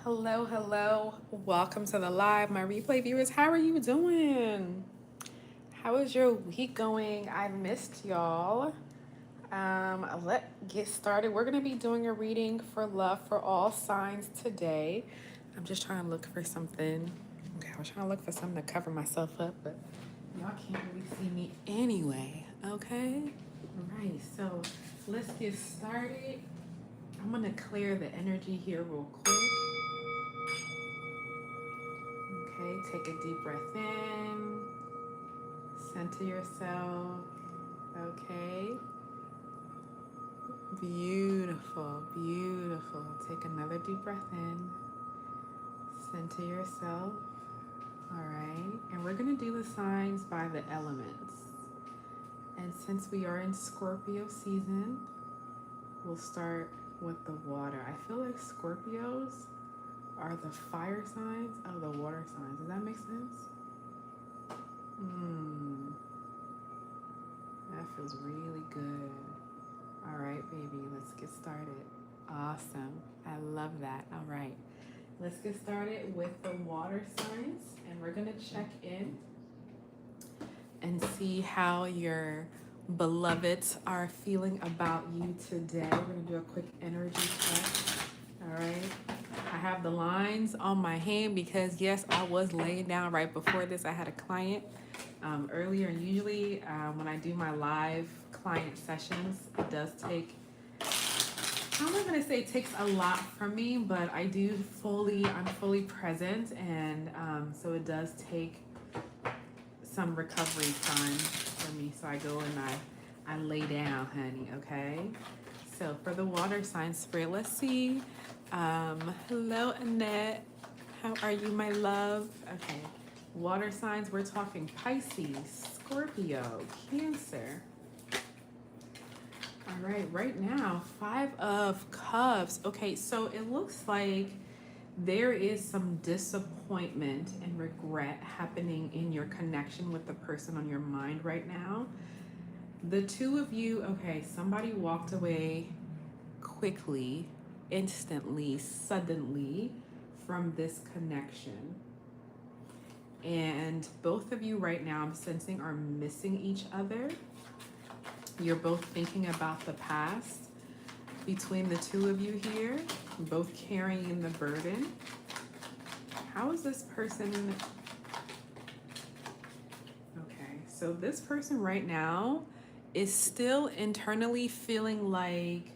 Hello, hello. Welcome to the live. My replay viewers, how are you doing? How is your week going? I missed y'all. Let's get started. We're going to be doing a reading for love for all signs today. I'm just trying to look for something. Okay, I was trying to look for something to cover myself up, but y'all can't really see me anyway. Okay? All right, so let's get started. I'm going to clear the energy here real quick. Okay, take a deep breath in, center yourself. Okay, beautiful, beautiful. Take another deep breath in, center yourself. All right, and we're going to do the signs by the elements. And since we are in Scorpio season, we'll start with the water. I feel like Scorpios are the fire signs of the water signs. Does that make sense? That feels really good. All right, baby, let's get started. Awesome. I love that. All right. Let's get started with the water signs, and we're going to check in and see how your beloveds are feeling about you today. We're going to do a quick energy check. All right. I have the lines on my hand because, yes, I was laying down right before this. I had a client earlier, and usually when I do my live client sessions, it does take, I'm not going to say it takes a lot from me, but I'm fully present, and so it does take some recovery time for me. So I go and I lay down, honey, okay? So for the water sign spirit, let's see. Hello, Annette. How are you, my love? Okay. Water signs, we're talking Pisces, Scorpio, Cancer. All right now, 5 of Cups. Okay, so it looks like there is some disappointment and regret happening in your connection with the person on your mind right now. The two of you, okay, somebody walked away quickly, instantly, suddenly from this connection. And both of you right now, I'm sensing, are missing each other. You're both thinking about the past. Between the two of you here, both carrying the burden. How is this person? Okay, so this person right now is still internally feeling like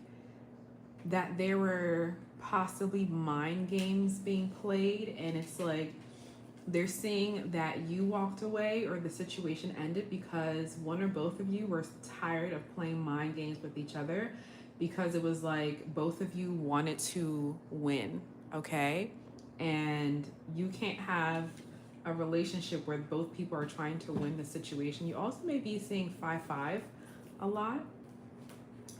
that there were possibly mind games being played, and it's like they're seeing that you walked away or the situation ended because one or both of you were tired of playing mind games with each other, because it was like both of you wanted to win, okay? And you can't have a relationship where both people are trying to win the situation. You also may be seeing 5-5 a lot.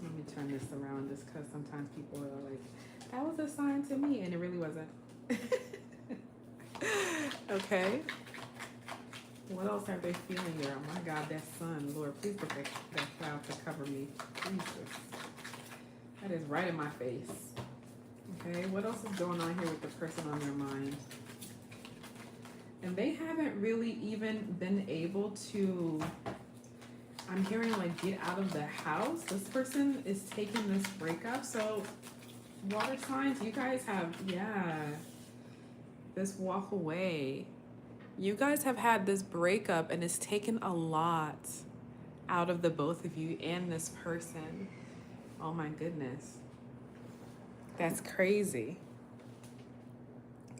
Let me turn this around just because sometimes people are like, that was a sign to me, and it really wasn't. Okay. What else are they feeling here? Oh my God, that sun. Lord, please put that cloud to cover me. Jesus. That is right in my face. Okay, what else is going on here with the person on their mind? And they haven't really even been able to, I'm hearing like get out of the house. This person is taking this breakup. So water signs, you guys have, this walk away. You guys have had this breakup, and it's taken a lot out of the both of you and this person. Oh my goodness. That's crazy.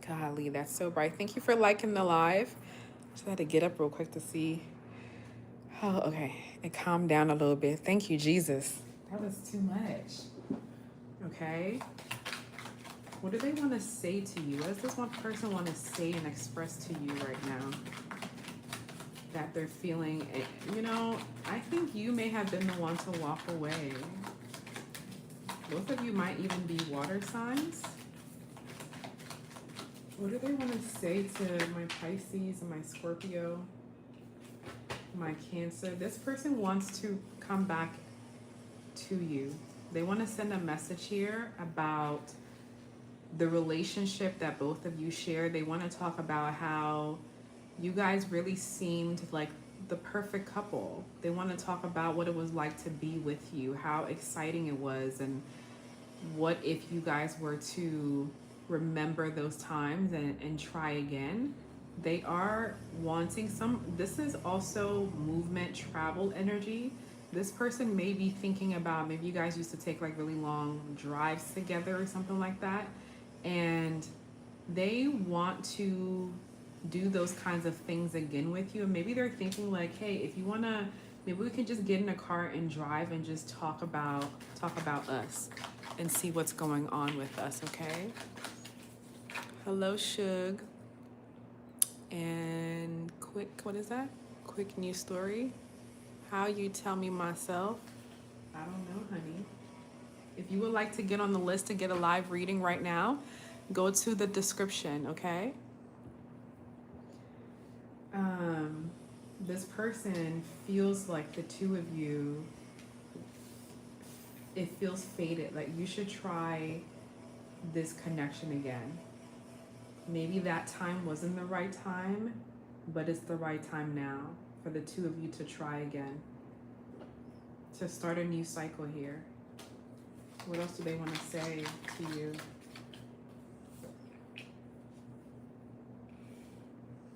Golly, that's so bright. Thank you for liking the live. Just had to get up real quick to see. Oh, okay. It calmed down a little bit. Thank you, Jesus. That was too much. Okay. What do they want to say to you? What does this one person want to say and express to you right now? That they're feeling, you know, I think you may have been the one to walk away. Both of you might even be water signs. What do they want to say to my Pisces and my Scorpio, my Cancer? This person wants to come back to you. They want to send a message here about the relationship that both of you share. They want to talk about how you guys really seemed like the perfect couple. They want to talk about what it was like to be with you, how exciting it was, and what if you guys were to remember those times and try again. They are wanting some, this is also movement, travel energy. This person may be thinking about, maybe you guys used to take like really long drives together or something like that, and they want to do those kinds of things again with you. And maybe they're thinking like, hey, if you want to, maybe we can just get in a car and drive and just talk about us and see what's going on with us. Okay. Hello, Shug. And quick, what is that? Quick news story. How you tell me myself? I don't know, honey. If you would like to get on the list to get a live reading right now, go to the description, okay? This person feels like the two of you, it feels fated. Like you should try this connection again. Maybe that time wasn't the right time, but it's the right time now for the two of you to try again, to start a new cycle here. What else do they want to say to you?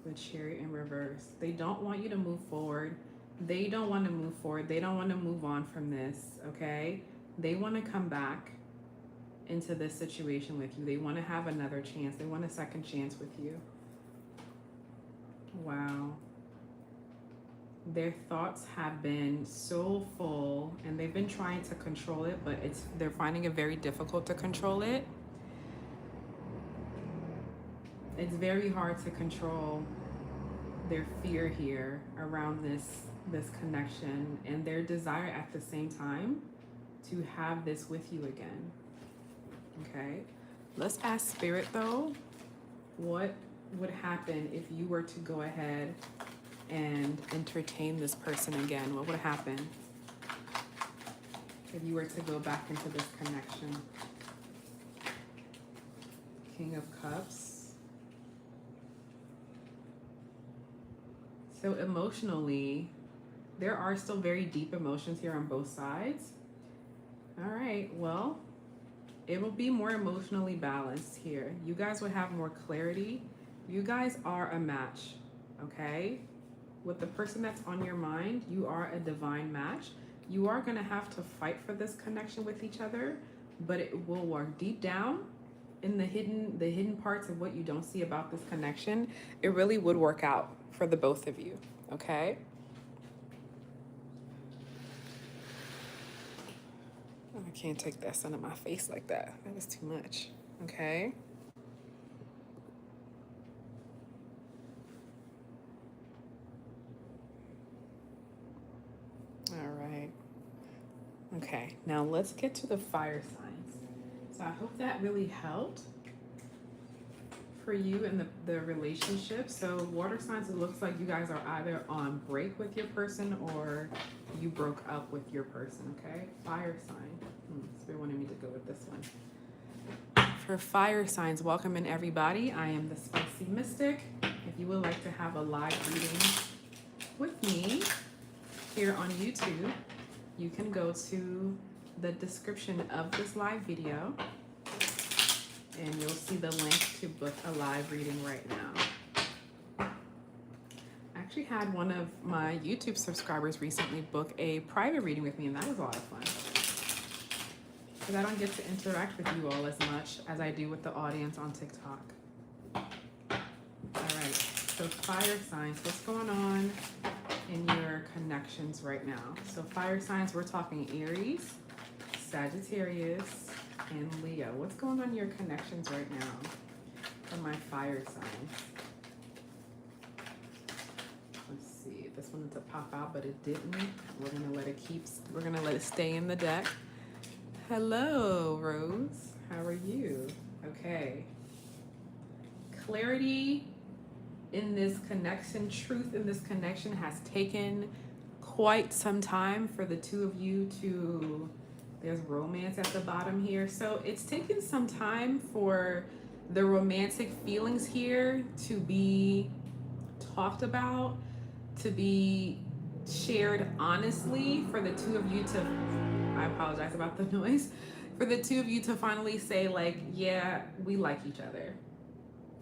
The Chariot in reverse. They don't want you to move forward. They don't want to move forward. They don't want to move on from this, okay? They want to come back into this situation with you. They want to have another chance. They want a second chance with you. Wow. Their thoughts have been so full and they've been trying to control it, but they're finding it very difficult to control it. It's very hard to control their fear here around this connection and their desire at the same time to have this with you again. Okay, let's ask Spirit though, what would happen if you were to go ahead and entertain this person again? What would happen if you were to go back into this connection? King of Cups. So emotionally, there are still very deep emotions here on both sides. All right, well, it will be more emotionally balanced here. You guys would have more clarity. You guys are a match, okay? With the person that's on your mind, you are a divine match. You are gonna have to fight for this connection with each other, but it will work deep down in the hidden parts of what you don't see about this connection. It really would work out for the both of you, okay? I can't take that sun in my face like that. That was too much, okay? All right. Okay, now let's get to the fire signs. So I hope that really helped for you in the relationship. So water signs, it looks like you guys are either on break with your person or you broke up with your person, okay? Fire sign. Spirit wanted me to go with this one. For fire signs, welcome in everybody. I am the Spicy Mystic. If you would like to have a live reading with me here on YouTube, you can go to the description of this live video and you'll see the link to book a live reading right now. I actually had one of my YouTube subscribers recently book a private reading with me, and that was a lot of fun. Because I don't get to interact with you all as much as I do with the audience on TikTok. All right, so fire signs, what's going on in your connections right now? So fire signs, we're talking Aries, Sagittarius, and Leo. What's going on in your connections right now for my fire signs? Let's see, this one to pop out, but it didn't. We're gonna let it stay in the deck. Hello, Rose. How are you? Okay. Clarity in this connection, truth in this connection has taken quite some time for the two of you to There's romance at the bottom here. So it's taken some time for the romantic feelings here to be talked about, to be shared honestly, for the two of you to, I apologize about the noise, for the two of you to finally say like, yeah, we like each other.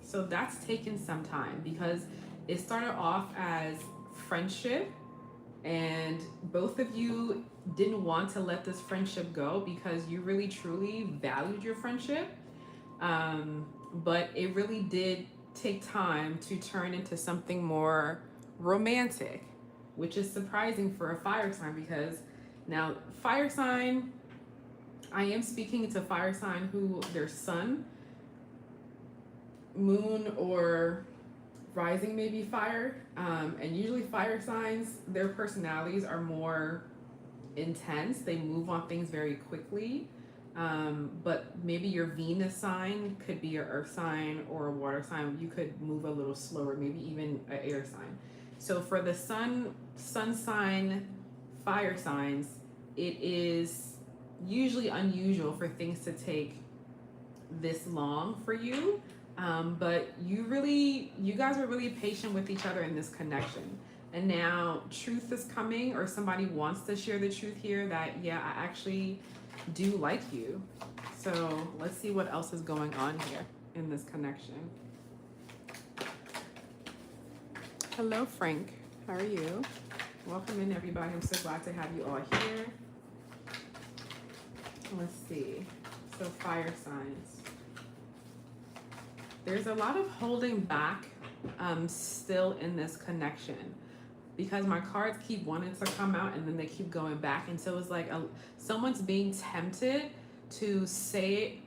So that's taken some time because it started off as friendship, and both of you didn't want to let this friendship go because you really truly valued your friendship. But it really did take time to turn into something more romantic, which is surprising for a fire sign because now fire sign, I am speaking to fire sign who their sun, moon, or rising may be fire. And usually fire signs, their personalities are more intense. They move on things very quickly. But maybe your Venus sign could be an earth sign or a water sign. You could move a little slower, maybe even an air sign. So for the sun sign, fire signs, it is usually unusual for things to take this long for you. But you guys are really patient with each other in this connection. And now truth is coming, or somebody wants to share the truth here that, yeah, I actually do like you. So let's see what else is going on here in this connection. Hello, Frank. How are you? Welcome in, everybody. I'm so glad to have you all here. Let's see. So fire signs. There's a lot of holding back still in this connection because my cards keep wanting to come out and then they keep going back. And so it's like someone's being tempted to say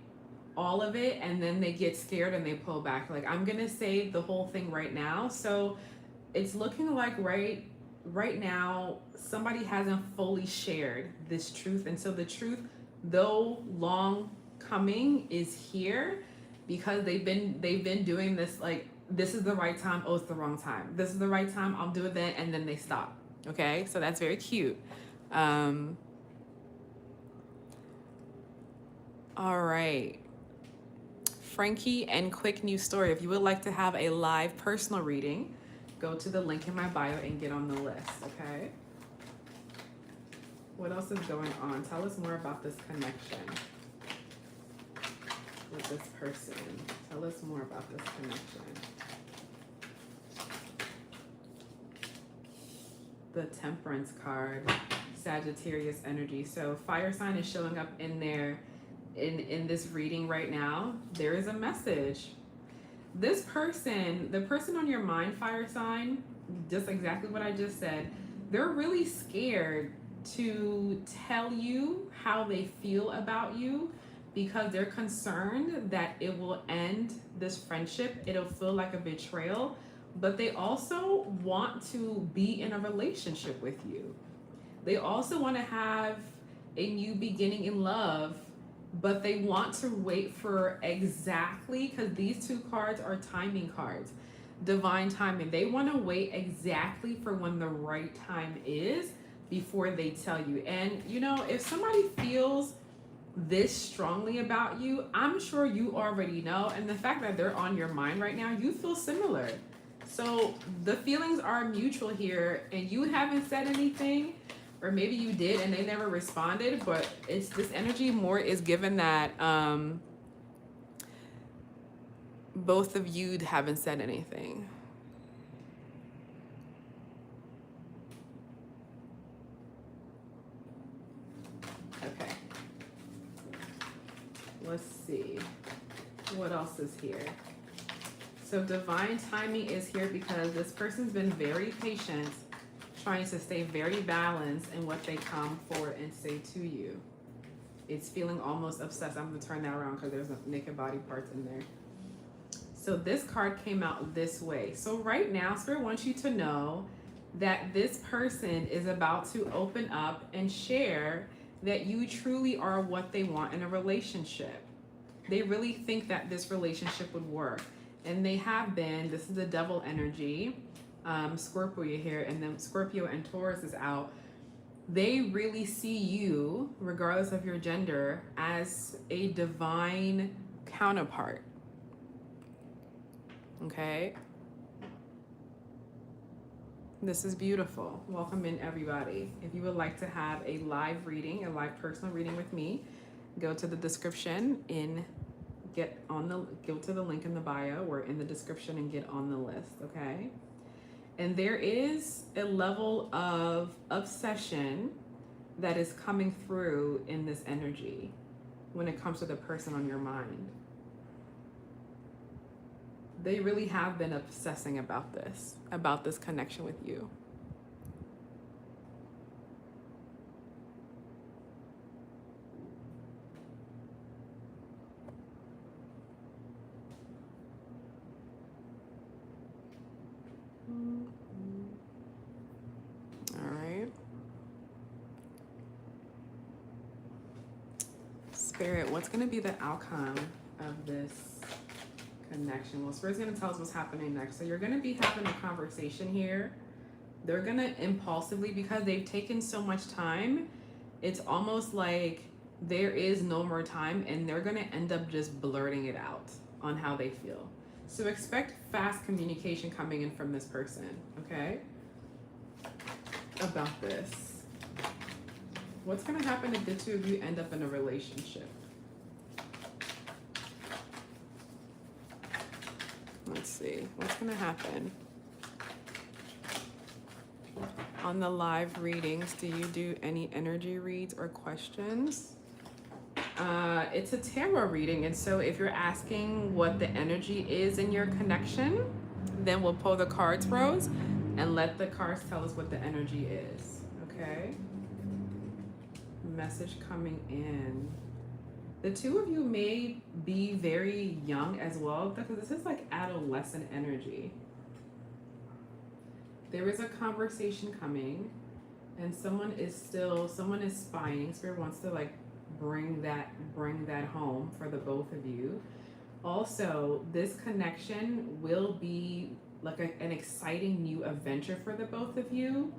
all of it and then they get scared and they pull back. Like, I'm going to say the whole thing right now. So it's looking like right now somebody hasn't fully shared this truth. And so the truth, though long coming, is here. Because they've been doing this, like, this is the right time, oh, it's the wrong time. This is the right time, I'll do it then, and then they stop. Okay, so that's very cute. All right. Frankie and quick news story. If you would like to have a live personal reading, go to the link in my bio and get on the list, okay? What else is going on? Tell us more about this connection with this person. Tell us more about this connection. The Temperance card, Sagittarius energy. So fire sign is showing up in there in this reading right now. There is a message. This person, the person on your mind, fire sign, just exactly what I just said, they're really scared to tell you how they feel about you, because they're concerned that it will end this friendship. It'll feel like a betrayal, but they also want to be in a relationship with you. They also want to have a new beginning in love, but they want to wait for exactly, because these two cards are timing cards, divine timing. They want to wait exactly for when the right time is before they tell you. And you know, if somebody feels this strongly about you, I'm sure you already know, and the fact that they're on your mind right now, you feel similar. So the feelings are mutual here, and you haven't said anything, or maybe you did and they never responded, but it's this energy more is given that both of you haven't said anything. Okay. Let's see. What else is here? So divine timing is here because this person's been very patient, trying to stay very balanced in what they come forward and say to you. It's feeling almost obsessed. I'm going to turn that around because there's naked body parts in there. So this card came out this way. So right now, Spirit wants you to know that this person is about to open up and share that you truly are what they want in a relationship. They really think that this relationship would work. And they have been. This is the devil energy. Scorpio here, and then Scorpio and Taurus is out. they really see you, regardless of your gender, as a divine counterpart. Okay? This is beautiful. Welcome in, everybody. If you would like to have a live reading, a live personal reading with me, go to the description and go to the link in the bio or in the description and get on the list, okay? And there is a level of obsession that is coming through in this energy when it comes to the person on your mind. They really have been obsessing about this connection with you. All right. Spirit, what's going to be the outcome of this connection? Well, Spirit's going to tell us what's happening next. So you're going to be having a conversation here. They're going to impulsively, because they've taken so much time, it's almost like there is no more time, and they're going to end up just blurting it out on how they feel. So expect fast communication coming in from this person, okay? About this. What's going to happen if the two of you end up in a relationship? Let's see. What's going to happen? On the live readings, do you do any energy reads or questions? It's a tarot reading, and so if you're asking what the energy is in your connection, then we'll pull the cards, Rose, and let the cards tell us what the energy is, okay? Message coming in. The two of you may be very young as well, because this is like adolescent energy. There is a conversation coming, and someone is spying. Spirit wants to like bring that home for the both of you. Also, this connection will be like an exciting new adventure for the both of you.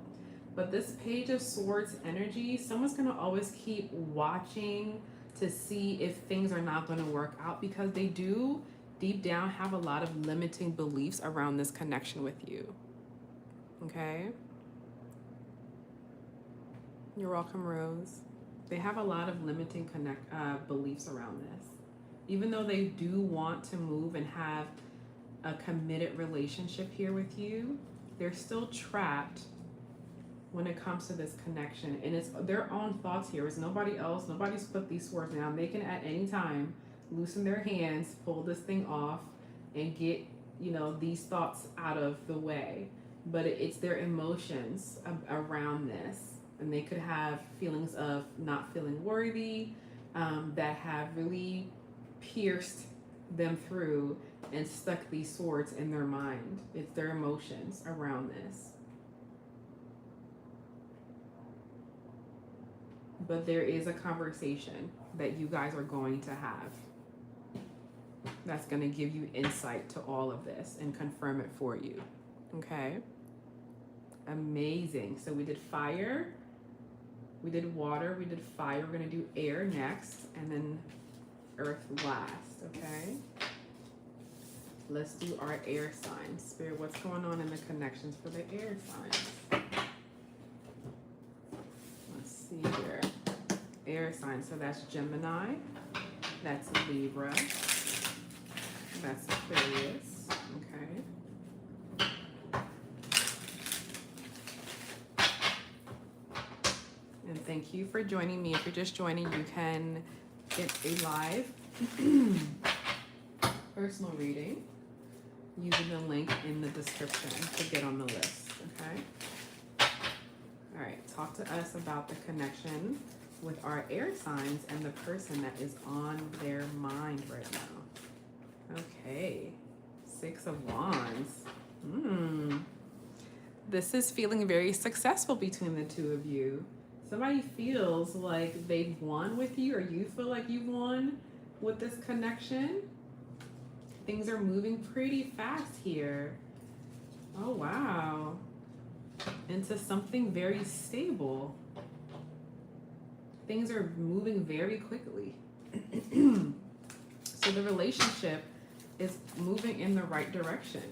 But this Page of Swords energy, someone's going to always keep watching to see if things are not going to work out, because they do deep down have a lot of limiting beliefs around this connection with you. Okay? You're welcome, Rose. They have a lot of limiting beliefs around this. Even though they do want to move and have a committed relationship here with you, they're still trapped when it comes to this connection. And it's their own thoughts here. It's nobody else. Nobody's put these swords down. They can at any time loosen their hands, pull this thing off, and get, these thoughts out of the way. But it's their emotions around this. And they could have feelings of not feeling worthy that have really pierced them through and stuck these swords in their mind. It's their emotions around this. But there is a conversation that you guys are going to have that's going to give you insight to all of this and confirm it for you. Okay? Amazing. So we did fire. We did water, we did fire, we're gonna do air next, and then earth last, okay? Let's do our air signs. Spirit, what's going on in the connections for the air signs? Let's see here. Air signs, so that's Gemini, that's Libra, that's Aquarius, okay? And thank you for joining me. If you're just joining, you can get a live personal reading using the link in the description to get on the list, okay? All right, talk to us about the connection with our air signs and the person that is on their mind right now. Okay, 6 of Wands. This is feeling very successful between the two of you. Somebody feels like they've won with you, or you feel like you've won with this connection. Things are moving pretty fast here. Oh, wow. Into something very stable. things are moving very quickly. So the relationship is moving in the right direction.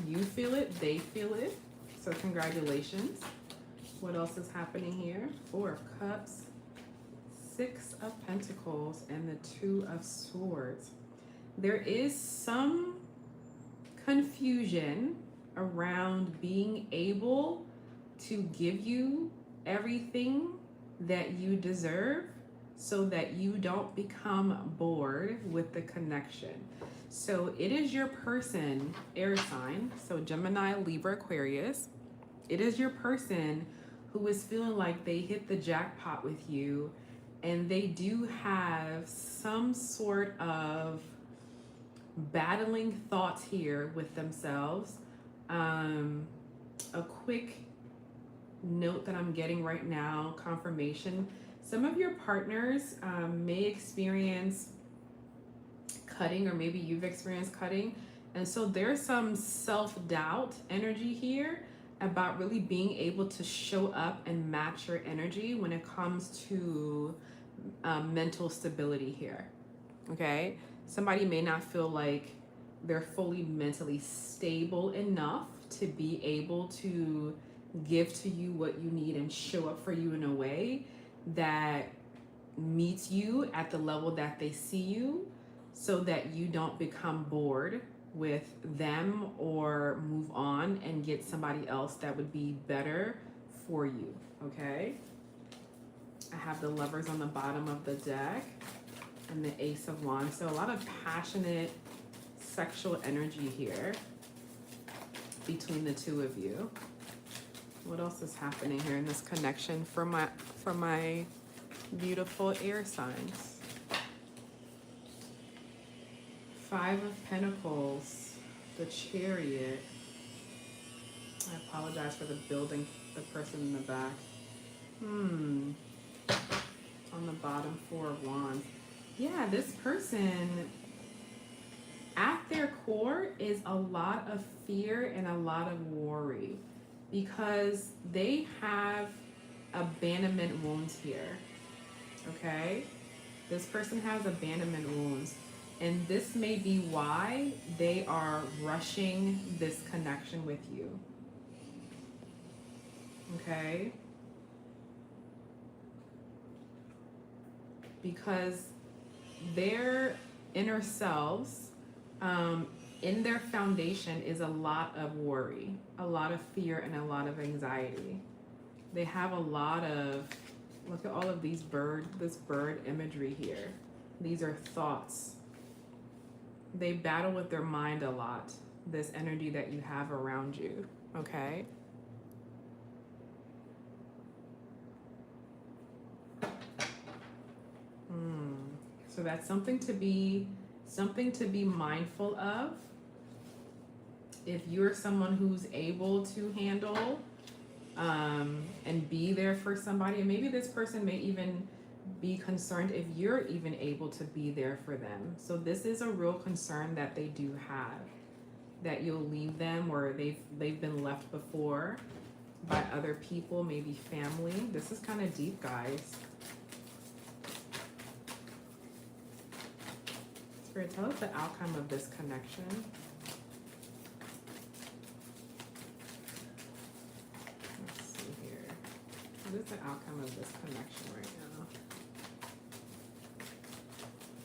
You feel it, they feel it. So congratulations. What else is happening here? 4 of Cups, 6 of Pentacles, and the 2 of Swords. There is some confusion around being able to give you everything that you deserve so that you don't become bored with the connection. So it is your person, air sign, so Gemini, Libra, Aquarius. It is your person who is feeling like they hit the jackpot with you, and they do have some sort of battling thoughts here with themselves. A quick note that I'm getting right now, confirmation. Some of your partners may experience cutting, or maybe you've experienced cutting. And so there's some self-doubt energy here about really being able to show up and match your energy when it comes to mental stability here. Okay? Somebody may not feel like they're fully mentally stable enough to be able to give to you what you need and show up for you in a way that meets you at the level that they see you, so that you don't become bored with them or move on and get somebody else that would be better for you. Okay? I have the Lovers on the bottom of the deck and the Ace of Wands. So a lot of passionate sexual energy here between the two of you. What else is happening here in this connection for my beautiful air signs? 5 of Pentacles, the Chariot. I apologize for the person in the back. On the bottom, 4 of Wands. Yeah, this person at their core is a lot of fear and a lot of worry, because they have abandonment wounds here. Okay? This person has abandonment wounds, and this may be why they are rushing this connection with you. Okay? Because their inner selves, in their foundation, is a lot of worry, a lot of fear, and a lot of anxiety. They have a lot of, look at all of this bird imagery here. These are thoughts. They battle with their mind a lot, this energy that you have around you, okay? So that's something to be mindful of. If you're someone who's able to handle and be there for somebody, and maybe this person may even be concerned if you're even able to be there for them. So this is a real concern that they do have, that you'll leave them, or they've been left before by other people, maybe family. This is kind of deep, guys. Spirit, tell us the outcome of this connection. Let's see here. What is the outcome of this connection right now?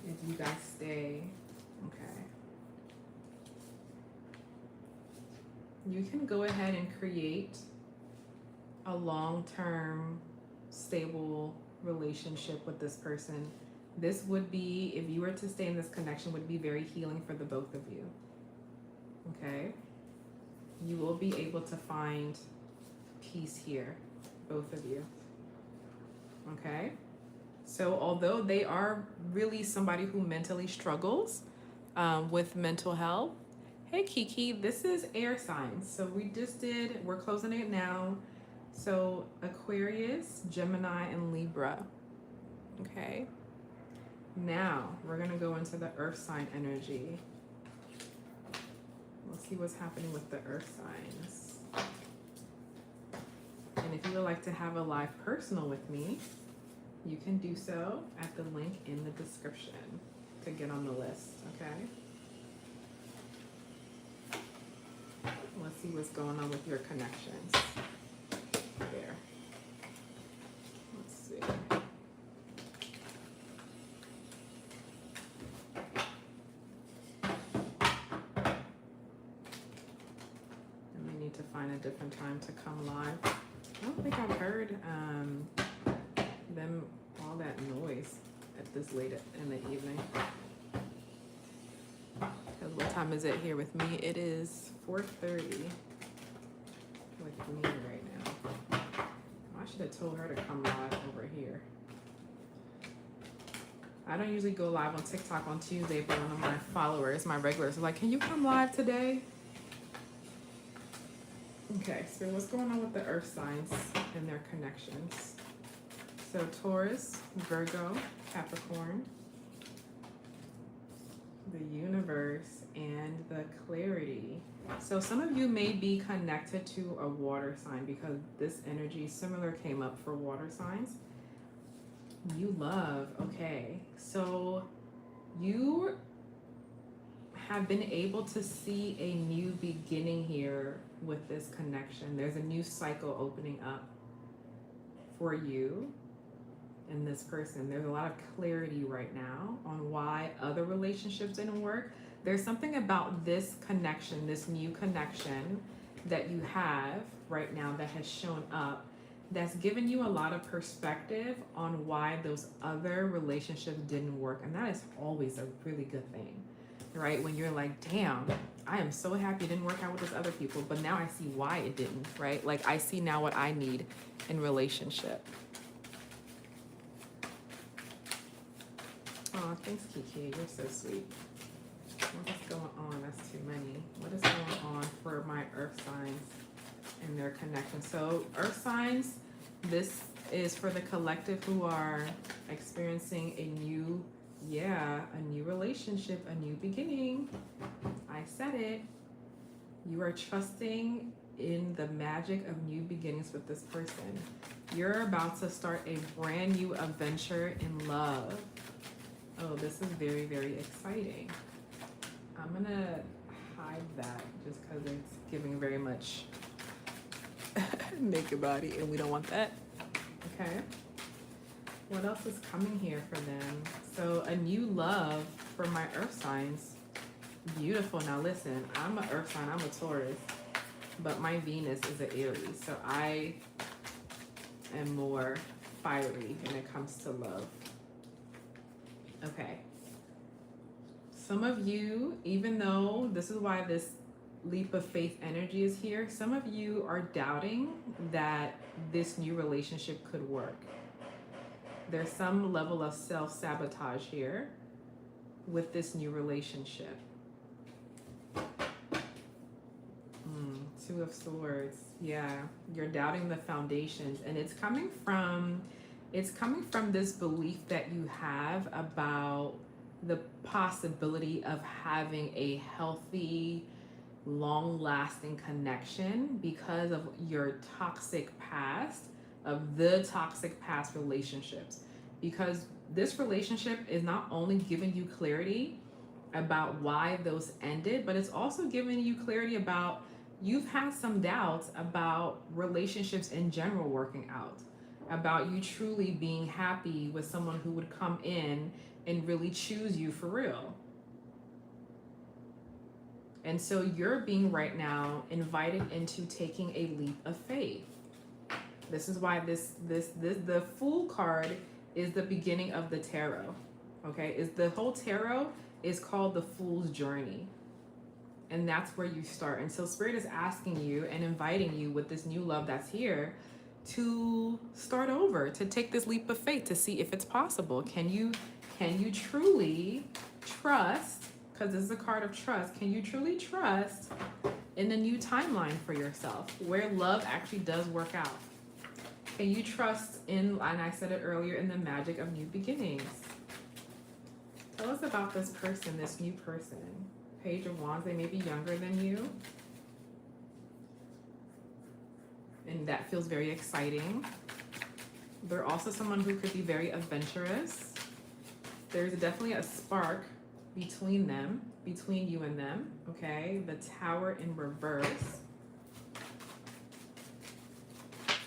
If you guys stay, okay. You can go ahead and create a long-term, stable relationship with this person. This would be, if you were to stay in this connection, would be very healing for the both of you. Okay? You will be able to find peace here, both of you. Okay? So although they are really somebody who mentally struggles with mental health, hey Kiki, this is air signs. So we're closing it now. So Aquarius, Gemini, and Libra. Okay? Now, we're going to go into the earth sign energy. We'll see what's happening with the earth signs. And if you would like to have a live personal with me, you can do so at the link in the description to get on the list, okay? Let's see what's going on with your connections. There. Let's see. I may need to find a different time to come live. I don't think I've heard them all that noise at this late in the evening. Because what time is it here with me? It is 4:30 with me right now. I should have told her to come live over here. I don't usually go live on TikTok on Tuesday, but one of my followers, my regulars, are like, can you come live today? Okay, so what's going on with the earth signs and their connections? So Taurus, Virgo, Capricorn, the universe, and the clarity. So some of you may be connected to a water sign because this energy similar came up for water signs. You love, okay. So you have been able to see a new beginning here with this connection. There's a new cycle opening up for you and this person. There's a lot of clarity right now on why other relationships didn't work. There's something about this connection, this new connection that you have right now that has shown up that's given you a lot of perspective on why those other relationships didn't work. And that is always a really good thing, right? When you're like, damn, I am so happy it didn't work out with those other people, but now I see why it didn't, right? Like I see now what I need in relationship. Oh, thanks, Kiki. You're so sweet. What is going on? That's too many. What is going on for my earth signs and their connection? So earth signs, this is for the collective who are experiencing a new relationship, a new beginning. I said it. You are trusting in the magic of new beginnings with this person. You're about to start a brand new adventure in love. Oh, this is very, very exciting. I'm gonna hide that just because it's giving very much naked body and we don't want that. Okay. What else is coming here for them? So a new love for my earth signs. Beautiful. Now listen, I'm an earth sign, I'm a Taurus, but my Venus is an Aries. So I am more fiery when it comes to love. Okay. Some of you, even though this is why this leap of faith energy is here, some of you are doubting that this new relationship could work. There's some level of self-sabotage here with this new relationship. Two of Swords. Yeah, you're doubting the foundations, and it's coming from this belief that you have about the possibility of having a healthy, long-lasting connection because of your toxic past, of the toxic past relationships. Because this relationship is not only giving you clarity about why those ended, but it's also giving you clarity about you've had some doubts about relationships in general working out, about you truly being happy with someone who would come in and really choose you for real. And so you're being right now invited into taking a leap of faith. This is why the Fool card is the beginning of the tarot. Okay, is the whole tarot is called the Fool's Journey. And that's where you start. And so Spirit is asking you and inviting you with this new love that's here to start over, to take this leap of faith, to see if it's possible. Can you truly trust, because this is a card of trust, can you truly trust in the new timeline for yourself where love actually does work out? Can you trust in, and I said it earlier, in the magic of new beginnings? Tell us about this person, this new person. Page of Wands, they may be younger than you. And that feels very exciting. They're also someone who could be very adventurous. There's definitely a spark between them, between you and them, okay? The Tower in reverse.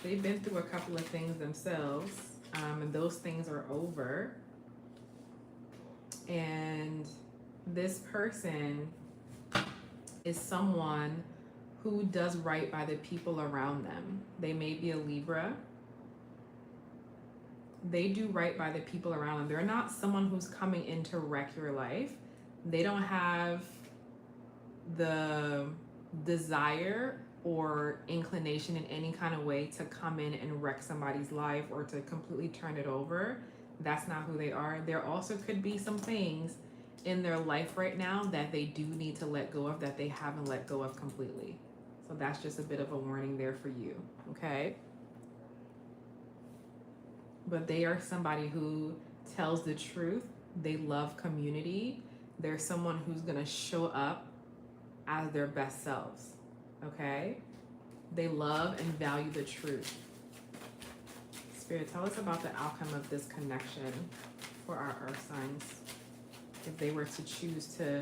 They've been through a couple of things themselves, and those things are over. And this person is someone who does right by the people around them. They may be a Libra. They do right by the people around them. They're not someone who's coming in to wreck your life. They don't have the desire or inclination in any kind of way to come in and wreck somebody's life or to completely turn it over. That's not who they are. There also could be some things in their life right now that they do need to let go of, that they haven't let go of completely. So that's just a bit of a warning there for you, okay? But they are somebody who tells the truth. They love community. They're someone who's gonna show up as their best selves, okay? They love and value the truth. Spirit, tell us about the outcome of this connection for our earth signs, if they were to choose to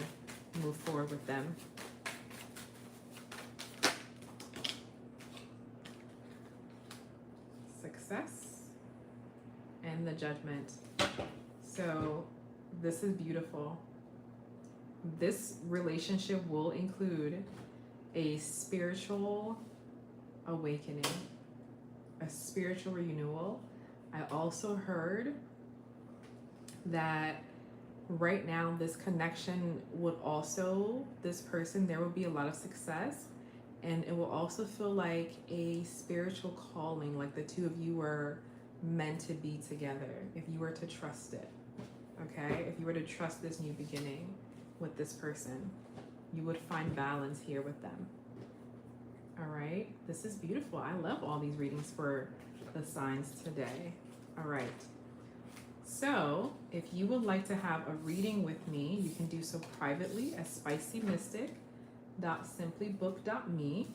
move forward with them. Success and the Judgment. So this is beautiful. This relationship will include a spiritual awakening, a spiritual renewal. I also heard that right now this connection would also, this person, there will be a lot of success, and it will also feel like a spiritual calling, like the two of you were meant to be together, if you were to trust it, okay? If you were to trust this new beginning with this person, you would find balance here with them. All right, this is beautiful. I love all these readings for the signs today. All right, so if you would like to have a reading with me, you can do so privately at spicymystic.simplybook.me,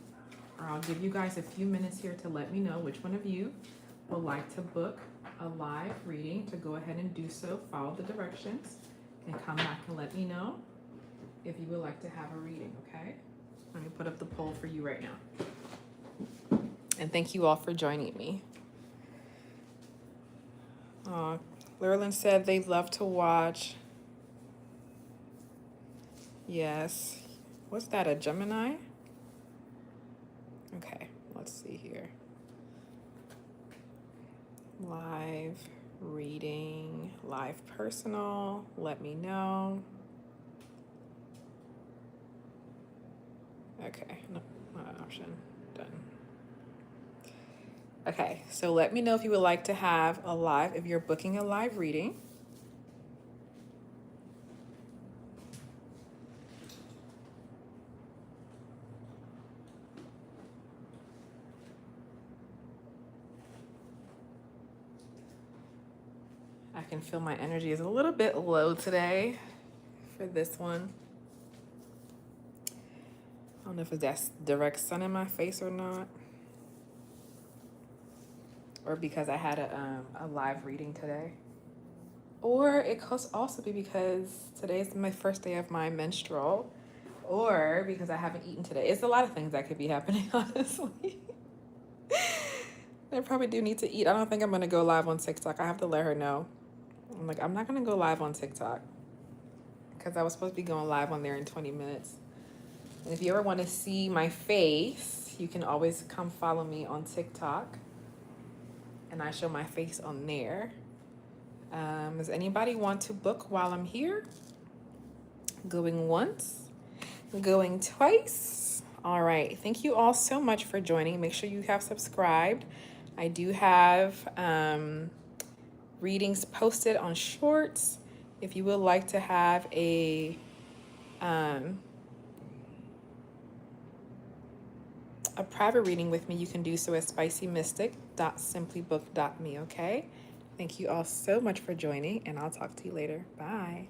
or I'll give you guys a few minutes here to let me know which one of you would like to book a live reading. To go ahead and do so, follow the directions and come back and let me know if you would like to have a reading, okay? Let me put up the poll for you right now. And thank you all for joining me. Lurlin said they love to watch. Yes. What's that, a Gemini? Okay, let's see here. Live reading, live personal, let me know. Okay, no, not an option, done. Okay, so let me know if you would like to have a live, if you're booking a live reading. I can feel my energy is a little bit low today for this one. I don't know if that's direct sun in my face or not, or because I had a live reading today, or it could also be because today's my first day of my menstrual, or because I haven't eaten today. It's a lot of things that could be happening, honestly. I probably do need to eat. I don't think I'm gonna go live on TikTok. I have to let her know. I'm like, I'm not gonna go live on TikTok because I was supposed to be going live on there in 20 minutes. And if you ever want to see my face, you can always come follow me on TikTok, and I show my face on there. Does anybody want to book while I'm here? Going once, going twice. All right, thank you all so much for joining. Make sure you have subscribed. I do have readings posted on Shorts. If you would like to have a private reading with me, you can do so at spicymystic.simplybook.me, okay? Thank you all so much for joining, and I'll talk to you later. Bye.